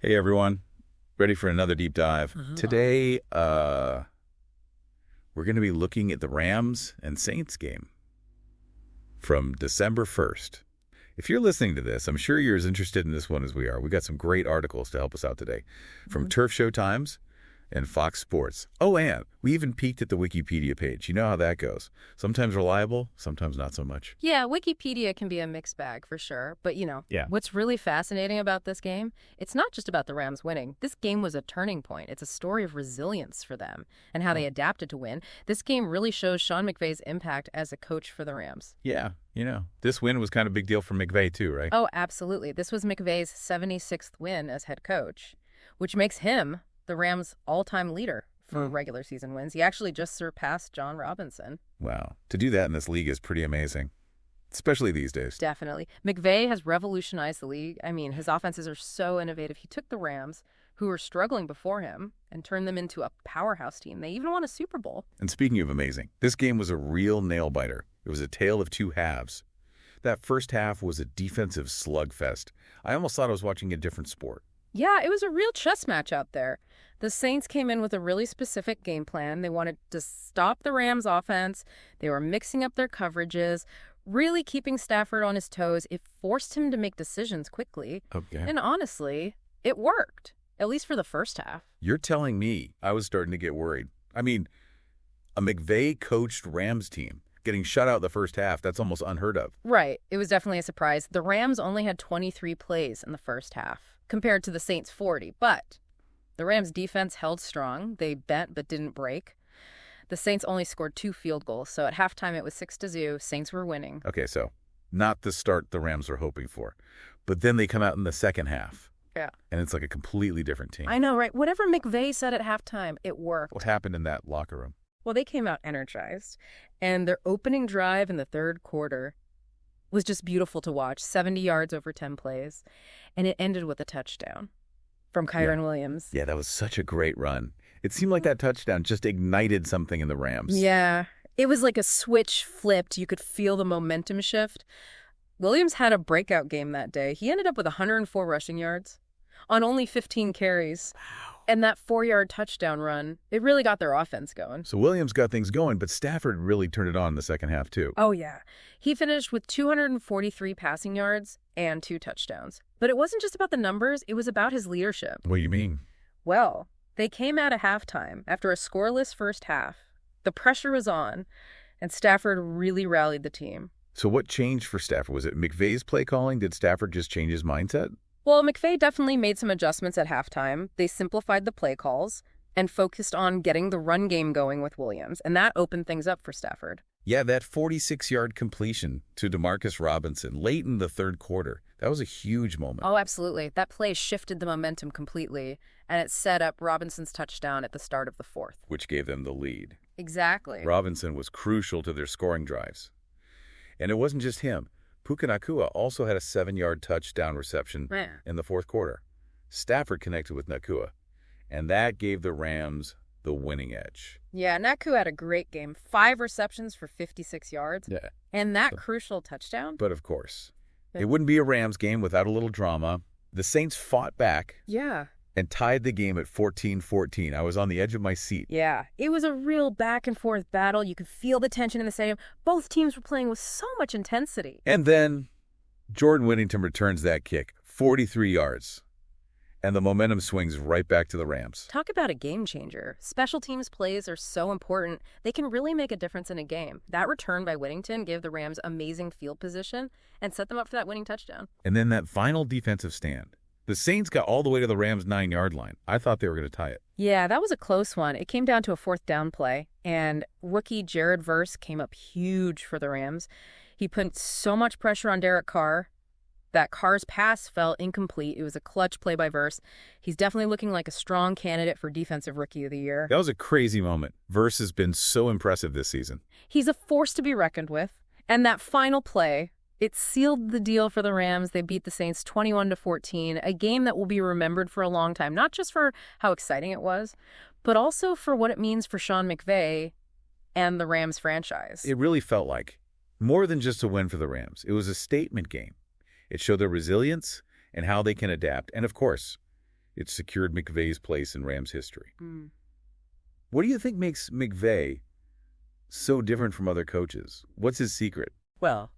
Hey everyone, ready for another deep dive. Today, we're going to be looking at the Rams and Saints game from December 1st. If you're listening to this, I'm sure you're as interested in this one as we are. We got some great articles to help us out today from Turf Show Times and Fox Sports. Oh, and we even peeked at the Wikipedia page. You know how that goes. Sometimes reliable, sometimes not so much. Yeah, Wikipedia can be a mixed bag for sure. But, Yeah. what's really fascinating about this game, it's not just about the Rams winning. This game was a turning point. It's a story of resilience for them and how they adapted to win. This game really shows Sean McVay's impact as a coach for the Rams. Yeah, this win was kind of a big deal for McVay too, right? Oh, absolutely. This was McVay's 76th win as head coach, which makes him the Rams' all-time leader for regular season wins. He actually just surpassed John Robinson. Wow. To do that in this league is pretty amazing, especially these days. Definitely. McVay has revolutionized the league. I mean, his offenses are so innovative. He took the Rams, who were struggling before him, and turned them into a powerhouse team. They even won a Super Bowl. And speaking of amazing, this game was a real nail-biter. It was a tale of two halves. That first half was a defensive slugfest. I almost thought I was watching a different sport. Yeah, it was a real chess match out there. The Saints came in with a really specific game plan. They wanted to stop the Rams' offense. They were mixing up their coverages, really keeping Stafford on his toes. It forced him to make decisions quickly. Okay. And honestly, it worked, at least for the first half. You're telling me I was starting to get worried. I mean, a McVay-coached Rams team getting shut out the first half, that's almost unheard of. Right. It was definitely a surprise. The Rams only had 23 plays in the first half, compared to the Saints' 40. But the Rams' defense held strong. They bent but didn't break. The Saints only scored 2 field goals, so at halftime it was 6-0. Saints were winning. Okay, so not the start the Rams were hoping for. But then they come out in the second half. Yeah. And it's like a completely different team. I know, right? Whatever McVay said at halftime, it worked. What happened in that locker room? Well, they came out energized, and their opening drive in the third quarter was just beautiful to watch. 70 yards over 10 plays, and it ended with a touchdown from Kyron Williams. Yeah, that was such a great run. It seemed like that touchdown just ignited something in the Rams. Yeah, it was like a switch flipped. You could feel the momentum shift. Williams had a breakout game that day. He ended up with 104 rushing yards on only 15 carries. Wow. And that 4-yard touchdown run, it really got their offense going. So Williams got things going, but Stafford really turned it on in the second half too. Oh, yeah. He finished with 243 passing yards and 2 touchdowns. But it wasn't just about the numbers. It was about his leadership. What do you mean? Well, they came out at halftime after a scoreless first half. The pressure was on, and Stafford really rallied the team. So what changed for Stafford? Was it McVay's play calling? Did Stafford just change his mindset? Well, McVay definitely made some adjustments at halftime. They simplified the play calls and focused on getting the run game going with Williams, and that opened things up for Stafford. Yeah, that 46-yard completion to Demarcus Robinson late in the third quarter, that was a huge moment. Oh, absolutely. That play shifted the momentum completely, and it set up Robinson's touchdown at the start of the fourth. Which gave them the lead. Exactly. Robinson was crucial to their scoring drives. And it wasn't just him. Puka Nacua also had a 7-yard touchdown reception in the fourth quarter. Stafford connected with Nacua, and that gave the Rams the winning edge. Yeah, Nacua had a great game. 5 receptions for 56 yards. Yeah. And that crucial touchdown. But of course, it wouldn't be a Rams game without a little drama. The Saints fought back and tied the game at 14-14. I was on the edge of my seat. Yeah, it was a real back-and-forth battle. You could feel the tension in the stadium. Both teams were playing with so much intensity. And then Jordan Whittington returns that kick, 43 yards. And the momentum swings right back to the Rams. Talk about a game changer. Special teams plays are so important. They can really make a difference in a game. That return by Whittington gave the Rams amazing field position and set them up for that winning touchdown. And then that final defensive stand. The Saints got all the way to the Rams' 9-yard line. I thought they were going to tie it. Yeah, that was a close one. It came down to a 4th down play, and rookie Jared Verse came up huge for the Rams. He put so much pressure on Derek Carr that Carr's pass fell incomplete. It was a clutch play by Verse. He's definitely looking like a strong candidate for Defensive Rookie of the Year. That was a crazy moment. Verse has been so impressive this season. He's a force to be reckoned with, and that final play, it sealed the deal for the Rams. They beat the Saints 21-14, a game that will be remembered for a long time, not just for how exciting it was, but also for what it means for Sean McVay and the Rams franchise. It really felt like more than just a win for the Rams. It was a statement game. It showed their resilience and how they can adapt. And of course, It secured McVay's place in Rams history. Mm. What do you think makes McVay so different from other coaches? What's his secret? Well,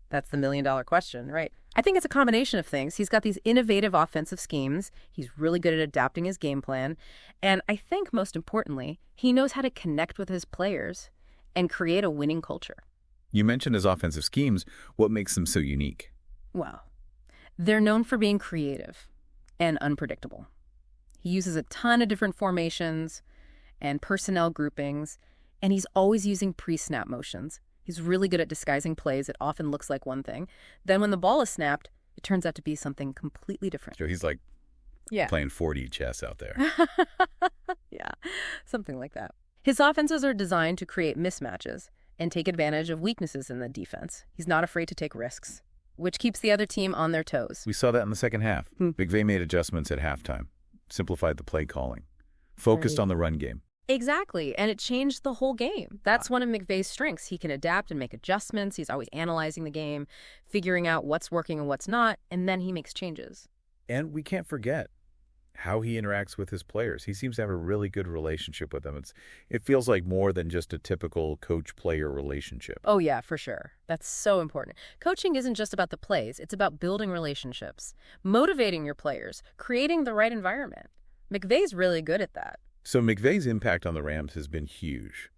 that's the million-dollar question, right? I think it's a combination of things. He's got these innovative offensive schemes. He's really good at adapting his game plan. And I think most importantly, he knows how to connect with his players and create a winning culture. You mentioned his offensive schemes. What makes them so unique? Well, they're known for being creative and unpredictable. He uses a ton of different formations and personnel groupings, and he's always using pre-snap motions. He's really good at disguising plays. It often looks like one thing. Then when the ball is snapped, it turns out to be something completely different. So he's like playing 4D chess out there. Yeah, something like that. His offenses are designed to create mismatches and take advantage of weaknesses in the defense. He's not afraid to take risks, which keeps the other team on their toes. We saw that in the second half. McVay made adjustments at halftime, simplified the play calling, focused on the run game. Exactly, and it changed the whole game. That's one of McVay's strengths. He can adapt and make adjustments. He's always analyzing the game, figuring out what's working and what's not, and then he makes changes. And we can't forget how he interacts with his players. He seems to have a really good relationship with them. It feels like more than just a typical coach-player relationship. Oh, yeah, for sure. That's so important. Coaching isn't just about the plays. It's about building relationships, motivating your players, creating the right environment. McVay's really good at that. So McVay's impact on the Rams has been huge.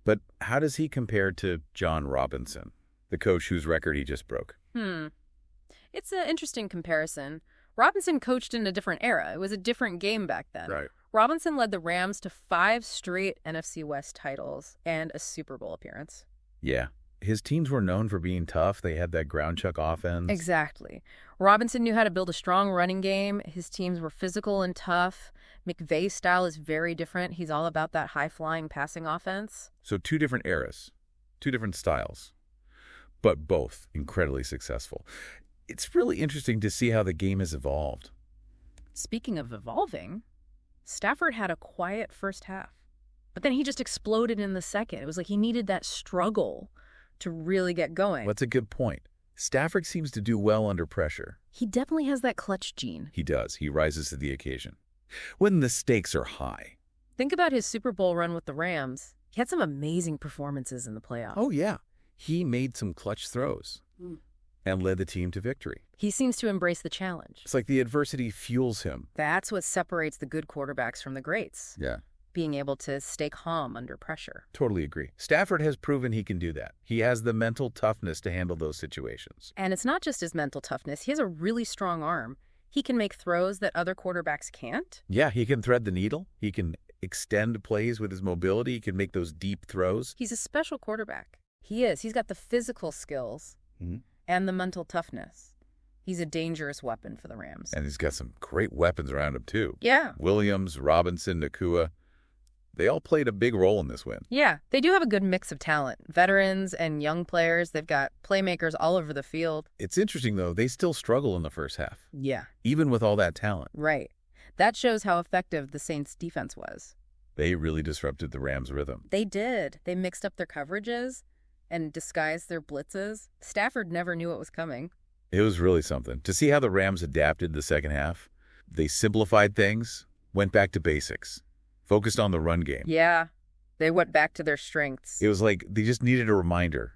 But how does he compare to John Robinson, the coach whose record he just broke? It's an interesting comparison. Robinson coached in a different era. It was a different game back then. Right. Robinson led the Rams to 5 straight NFC West titles and a Super Bowl appearance. Yeah. His teams were known for being tough. They had that ground chuck offense. Exactly. Robinson knew how to build a strong running game. His teams were physical and tough. McVay's style is very different. He's all about that high-flying passing offense. So 2 different eras, 2 different styles, but both incredibly successful. It's really interesting to see how the game has evolved. Speaking of evolving, Stafford had a quiet first half, but then he just exploded in the second. It was like he needed that struggle to really get going. That's a good point. Stafford seems to do well under pressure. He definitely has that clutch gene. He does. He rises to the occasion. When the stakes are high. Think about his Super Bowl run with the Rams. He had some amazing performances in the playoffs. Oh, yeah. He made some clutch throws and led the team to victory. He seems to embrace the challenge. It's like the adversity fuels him. That's what separates the good quarterbacks from the greats. Yeah. Being able to stay calm under pressure. Totally agree. Stafford has proven he can do that. He has the mental toughness to handle those situations. And it's not just his mental toughness. He has a really strong arm. He can make throws that other quarterbacks can't. Yeah, he can thread the needle. He can extend plays with his mobility. He can make those deep throws. He's a special quarterback. He is. He's got the physical skills and the mental toughness. He's a dangerous weapon for the Rams. And he's got some great weapons around him, too. Yeah. Williams, Robinson, Nakua. They all played a big role in this win. Yeah, they do have a good mix of talent. Veterans and young players. They've got playmakers all over the field. It's interesting, though. They still struggle in the first half. Yeah. Even with all that talent. Right. That shows how effective the Saints' defense was. They really disrupted the Rams' rhythm. They did. They mixed up their coverages and disguised their blitzes. Stafford never knew what was coming. It was really something. To see how the Rams adapted the second half, they simplified things, went back to basics. Focused on the run game. Yeah, they went back to their strengths. It was like they just needed a reminder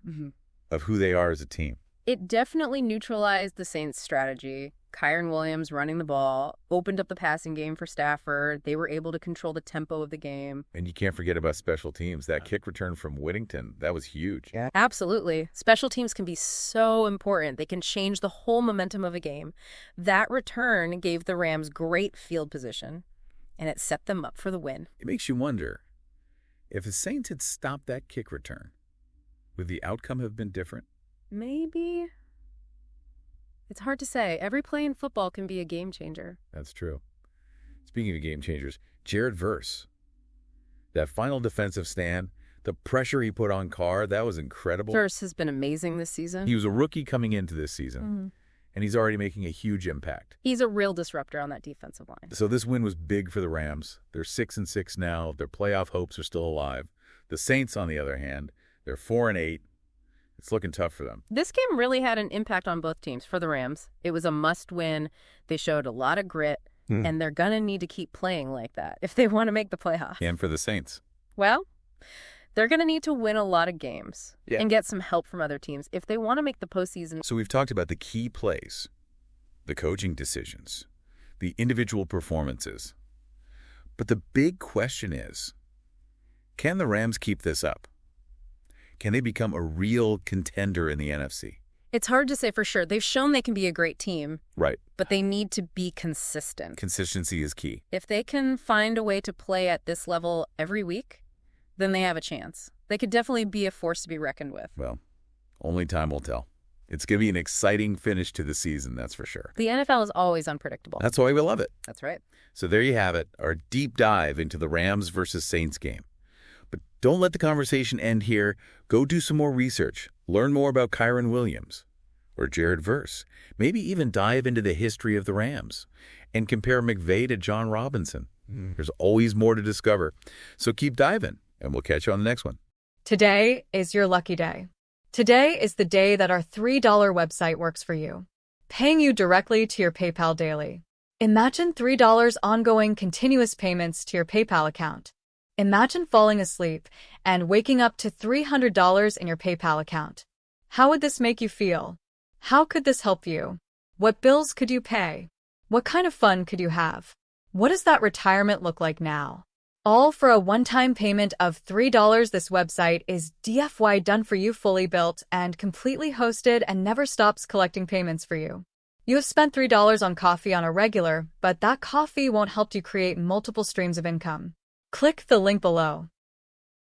of who they are as a team. It definitely neutralized the Saints' strategy. Kyren Williams running the ball, opened up the passing game for Stafford. They were able to control the tempo of the game. And you can't forget about special teams. That kick return from Whittington, that was huge. Yeah. Absolutely. Special teams can be so important. They can change the whole momentum of a game. That return gave the Rams great field position, and it set them up for the win. It makes you wonder, if the Saints had stopped that kick return, would the outcome have been different? Maybe. It's hard to say. Every play in football can be a game changer. That's true. Speaking of game changers, Jared Verse. That final defensive stand, the pressure he put on Carr, that was incredible. Verse has been amazing this season. He was a rookie coming into this season, and he's already making a huge impact. He's a real disruptor on that defensive line. So this win was big for the Rams. They're 6-6 now. Their playoff hopes are still alive. The Saints, on the other hand, they're 4-8. It's looking tough for them. This game really had an impact on both teams. For the Rams, it was a must-win. They showed a lot of grit. And they're going to need to keep playing like that if they want to make the playoffs. And for the Saints. Well, they're going to need to win a lot of games and get some help from other teams if they want to make the postseason. So we've talked about the key plays, the coaching decisions, the individual performances. But the big question is, can the Rams keep this up? Can they become a real contender in the NFC? It's hard to say for sure. They've shown they can be a great team. Right. But they need to be consistent. Consistency is key. If they can find a way to play at this level every week, then they have a chance. They could definitely be a force to be reckoned with. Well, only time will tell. It's going to be an exciting finish to the season, that's for sure. The NFL is always unpredictable. That's why we love it. That's right. So there you have it, our deep dive into the Rams versus Saints game. But don't let the conversation end here. Go do some more research. Learn more about Kyren Williams or Jared Verse. Maybe even dive into the history of the Rams and compare McVay to John Robinson. There's always more to discover. So keep diving, and we'll catch you on the next one. Today is your lucky day. Today is the day that our $3 website works for you, paying you directly to your PayPal daily. Imagine $3 ongoing continuous payments to your PayPal account. Imagine falling asleep and waking up to $300 in your PayPal account. How would this make you feel? How could this help you? What bills could you pay? What kind of fun could you have? What does that retirement look like now? All for a one-time payment of $3. This website is DFY done for you, fully built and completely hosted, and never stops collecting payments for you. You have spent $3 on coffee on a regular, but that coffee won't help you create multiple streams of income. Click the link below.